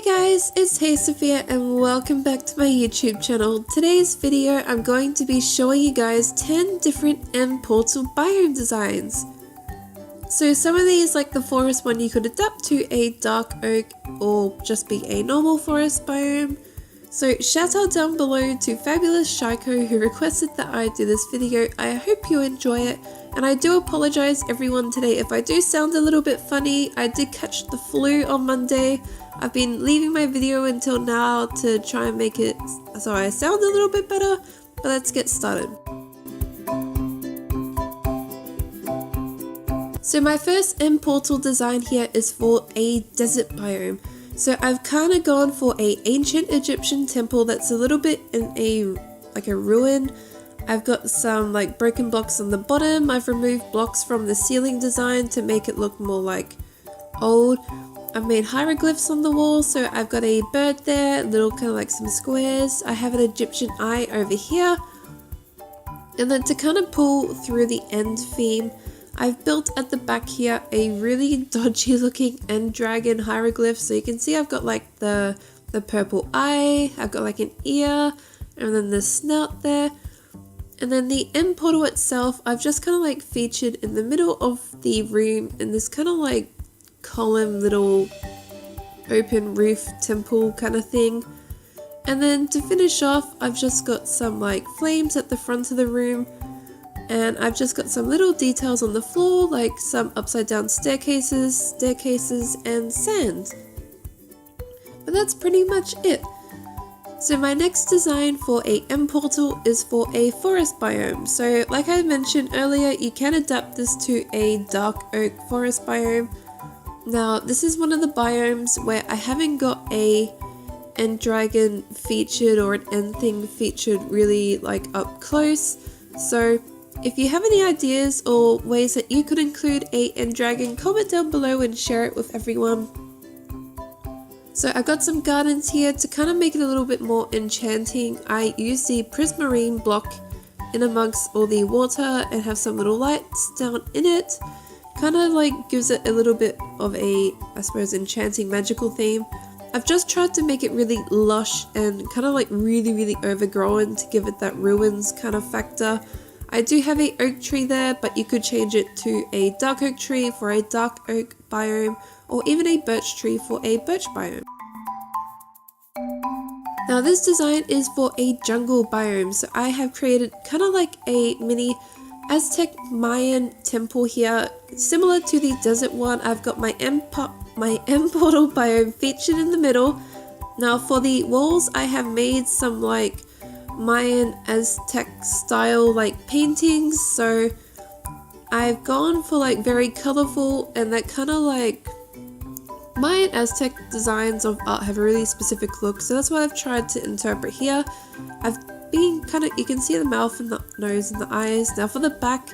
guys, it's Hey Sophia and welcome back to my YouTube channel. Today's video I'm going to be showing you guys 10 different end portal biome designs. So some of these, like the forest one, you could adapt to a dark oak or just be a normal forest biome. So shout out down below to Fabulous Shiko who requested that I do this video. I hope you enjoy it, and I do apologize everyone today if I do sound a little bit funny. I did catch the flu on Monday. I've been leaving my video until now to try and make it so I sound a little bit better, but let's get started. So my first end portal design here is for a desert biome. So I've kind of gone for a ancient Egyptian temple that's a little bit in a ruin. I've got some like broken blocks on the bottom. I've removed blocks from the ceiling design to make it look more like old. I've made hieroglyphs on the wall, so I've got a bird there, little kind of like some squares. I have an Egyptian eye over here. And then to kind of pull through the end theme, I've built at the back here a really dodgy looking end dragon hieroglyph. So you can see I've got like the purple eye, I've got like an ear, and then the snout there. And then the end portal itself, I've just kind of like featured in the middle of the room in this kind of like column little open roof temple kind of thing. And then to finish off, I've just got some like flames at the front of the room, and I've just got some little details on the floor like some upside down staircases and sand. But that's pretty much it. So my next design for a end portal is for a forest biome. So like I mentioned earlier, you can adapt this to a dark oak forest biome. Now this is one of the biomes where I haven't got a end dragon featured or an end thing featured really like up close. So if you have any ideas or ways that you could include a end dragon, comment down below and share it with everyone. So I've got some gardens here to kind of make it a little bit more enchanting. I use the prismarine block in amongst all the water and have some little lights down in it. Kind of like gives it a little bit of a, I suppose, enchanting magical theme. I've just tried to make it really lush and kind of like really overgrown to give it that ruins kind of factor. I do have a oak tree there, but you could change it to a dark oak tree for a dark oak biome, or even a birch tree for a birch biome. Now this design is for a jungle biome, so I have created kind of like a mini Aztec Mayan temple here, similar to the desert one. I've got my end portal biome featured in the middle. Now for the walls, I have made some like Mayan Aztec style like paintings, so I've gone for like very colorful, and that kind of like Mayan Aztec designs of art have a really specific look, so that's what I've tried to interpret here. I've been kind of, you can see the mouth and the nose and the eyes. Now for the back,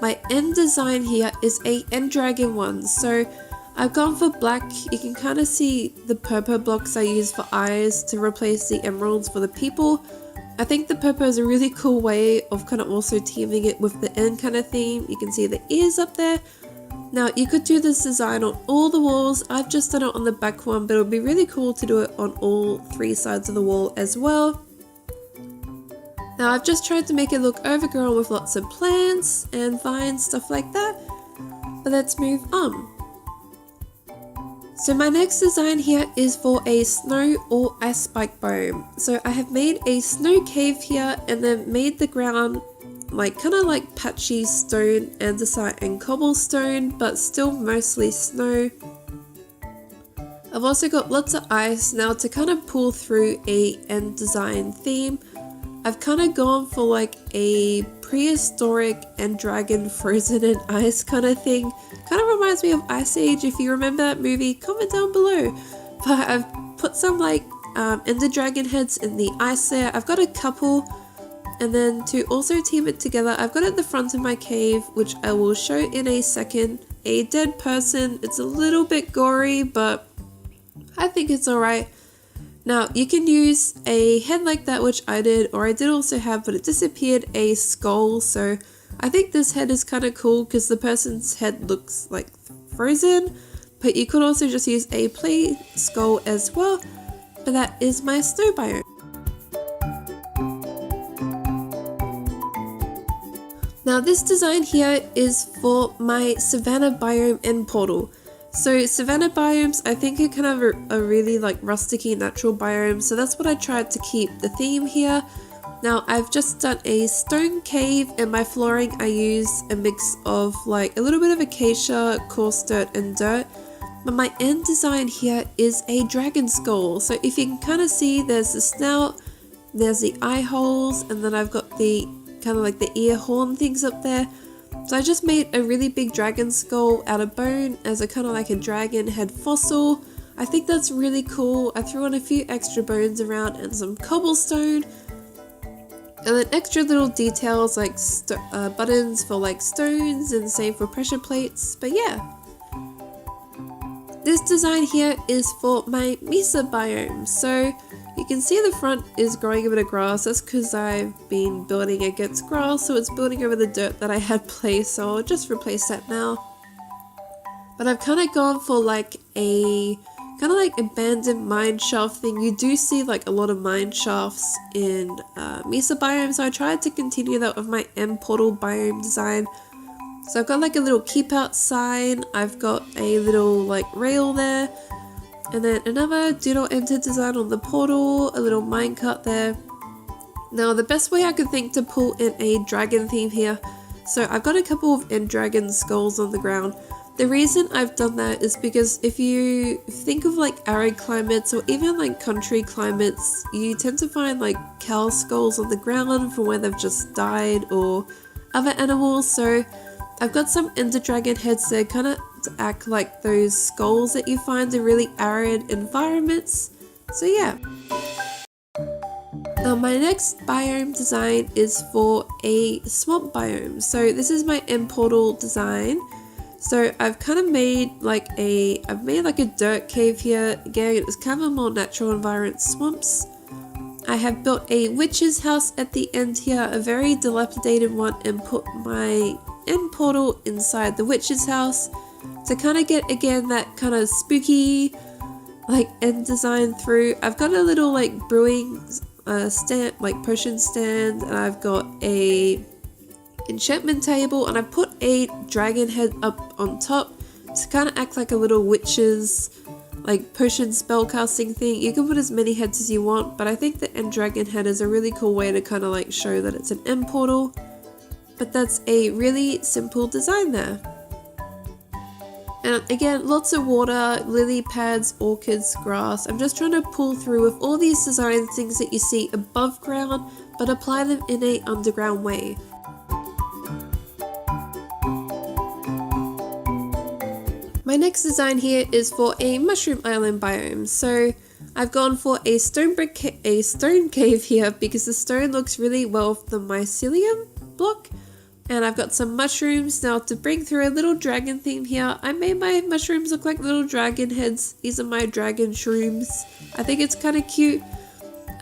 my end design here is a end dragon one, so I've gone for black. You can kind of see the purple blocks I use for eyes to replace the emeralds for the people. I think the purple is a really cool way of kind of also teaming it with the end kind of theme. You can see the ears up there. Now you could do this design on all the walls. I've just done it on the back one, but it would be really cool to do it on all three sides of the wall as well. Now I've just tried to make it look overgrown with lots of plants and vines, stuff like that. But let's move on. So my next design here is for a snow or ice spike biome. So I have made a snow cave here and then made the ground like kind of like patchy stone, andesite and cobblestone, but still mostly snow. I've also got lots of ice. Now to kind of pull through a end design theme, I've kind of gone for like a prehistoric end dragon frozen in ice kind of thing. Kind of reminds me of Ice Age. If you remember that movie, comment down below. But I've put some like ender dragon heads in the ice there. I've got a couple, and then to also team it together, I've got at the front of my cave, which I will show in a second, a dead person. It's a little bit gory, but I think it's alright. Now you can use a head like that, which I did, or I did also have, but it disappeared, a skull. So I think this head is kind of cool because the person's head looks like frozen, but you could also just use a plain skull as well. But that is my snow biome. Now this design here is for my Savanna biome end portal. So Savanna biomes I think are kind of a really like rusticy natural biome, so that's what I tried to keep the theme here. Now I've just done a stone cave, and my flooring I use a mix of like a little bit of acacia, coarse dirt and dirt. But my end design here is a dragon skull. So if you can kind of see, there's the snout, there's the eye holes, and then I've got the kind of like the ear horn things up there. So I just made a really big dragon skull out of bone as a kind of like a dragon head fossil. I think that's really cool. I threw on a few extra bones around and some cobblestone. And then extra little details like buttons for like stones, and same for pressure plates. But yeah. This design here is for my mesa biome. So you can see the front is growing a bit of grass. That's because I've been building against grass, so it's building over the dirt that I had placed, so I'll just replace that now. But I've kind of gone for like a kind of like abandoned mine shaft thing. You do see like a lot of mine shafts in mesa biome, so I tried to continue that with my end portal biome design. So I've got like a little keep out sign, I've got a little like rail there, and then another do not enter design on the portal, a little minecart there. Now the best way I could think to pull in a dragon theme here, so I've got a couple of end dragon skulls on the ground. The reason I've done that is because if you think of like arid climates or even like country climates, you tend to find like cow skulls on the ground from where they've just died, or other animals. So I've got some ender dragon heads there, kind of to act like those skulls that you find in really arid environments. So yeah. Now my next biome design is for a swamp biome. So this is my end portal design. So I've kind of made like a dirt cave here. Again, it's kind of a more natural environment, swamps. I have built a witch's house at the end here, a very dilapidated one, and put my end portal inside the witch's house to kind of get again that kind of spooky like end design through. I've got a little like brewing stand, like potion stand, and I've got a enchantment table, and I put a dragon head up on top to kind of act like a little witch's like potion spellcasting thing. You can put as many heads as you want, but I think the end dragon head is a really cool way to kind of like show that it's an end portal. But that's a really simple design there. And again, lots of water, lily pads, orchids, grass. I'm just trying to pull through with all these design things that you see above ground, but apply them in a underground way. My next design here is for a mushroom island biome. So I've gone for a stone cave here because the stone looks really well with the mycelium block. And I've got some mushrooms. Now to bring through a little dragon theme here, I made my mushrooms look like little dragon heads. These are my dragon shrooms. I think it's kind of cute.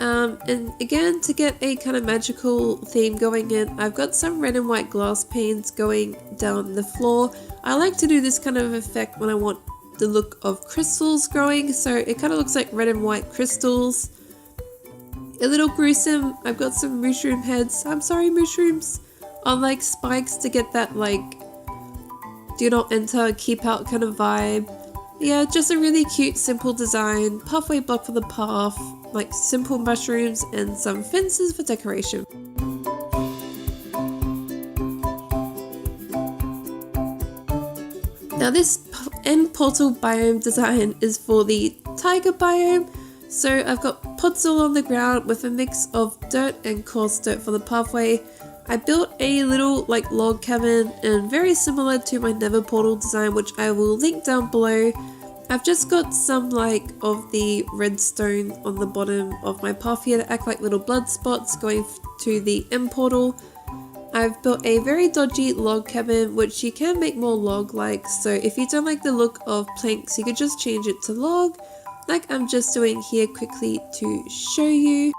And again, to get a kind of magical theme going in, I've got some red and white glass panes going down the floor. I like to do this kind of effect when I want the look of crystals growing, so it kind of looks like red and white crystals. A little gruesome. I've got some mushroom heads. I'm sorry, mushrooms. On like spikes to get that like do not enter, keep out kind of vibe. Yeah, just a really cute simple design, pathway block for the path, like simple mushrooms and some fences for decoration. Now this end portal biome design is for the Taiga biome. So I've got pots all on the ground with a mix of dirt and coarse dirt for the pathway. I built a little like log cabin, and very similar to my nether portal design, which I will link down below. I've just got some like of the redstone on the bottom of my path here to act like little blood spots going to the end portal. I've built a very dodgy log cabin, which you can make more log-like, so if you don't like the look of planks, you could just change it to log, like I'm just doing here quickly to show you.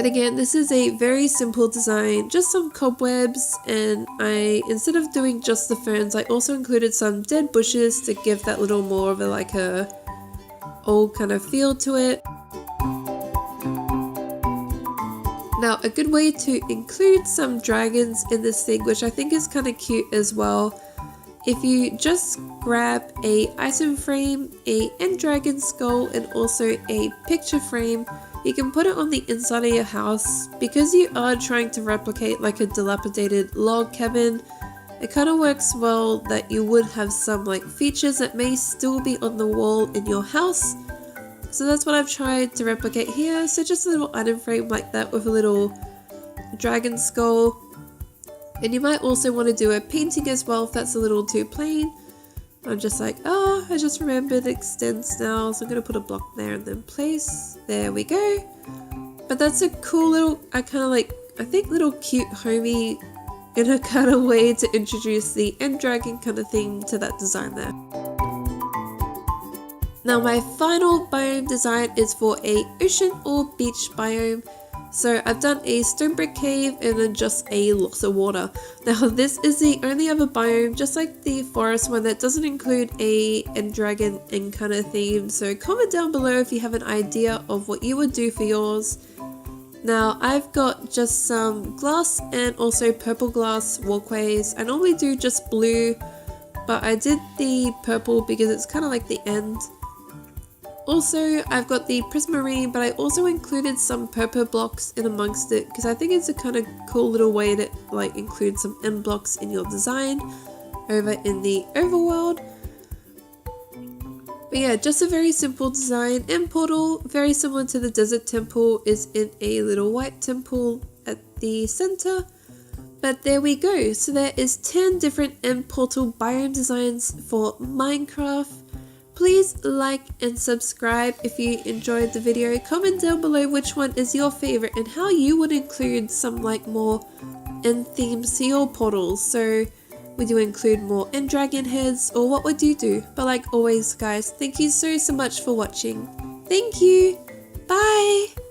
But again, this is a very simple design, just some cobwebs, and instead of doing just the ferns, I also included some dead bushes to give that little more of a old kind of feel to it. Now, a good way to include some dragons in this thing, which I think is kind of cute as well, if you just grab a item frame, a end dragon skull, and also a picture frame, you can put it on the inside of your house. Because you are trying to replicate like a dilapidated log cabin, it kind of works well that you would have some like features that may still be on the wall in your house. So that's what I've tried to replicate here. So just a little item frame like that with a little dragon skull. And you might also want to do a painting as well if that's a little too plain. I'm just like, oh, I just remembered it extends now, so I'm going to put a block there and then place. There we go. But that's a cool little, I think little cute homey in a kind of way to introduce the end dragon kind of thing to that design there. Now my final biome design is for a ocean or beach biome. So I've done a stone brick cave and then just a lot of water. Now this is the only other biome, just like the forest one, that doesn't include a end dragon and kind of theme. So comment down below if you have an idea of what you would do for yours. Now I've got just some glass and also purple glass walkways. I normally do just blue, but I did the purple because it's kind of like the end. Also, I've got the prismarine, but I also included some purple blocks in amongst it because I think it's a kind of cool little way to like include some end blocks in your design over in the overworld. But yeah, just a very simple design. End portal, very similar to the desert temple, is in a little white temple at the center. But there we go. So there is 10 different end portal biome designs for Minecraft. Please like and subscribe if you enjoyed the video. Comment down below which one is your favorite and how you would include some like more end themes to your portals. So would you include more end dragon heads, or what would you do? But like always guys, thank you so much for watching. Thank you. Bye.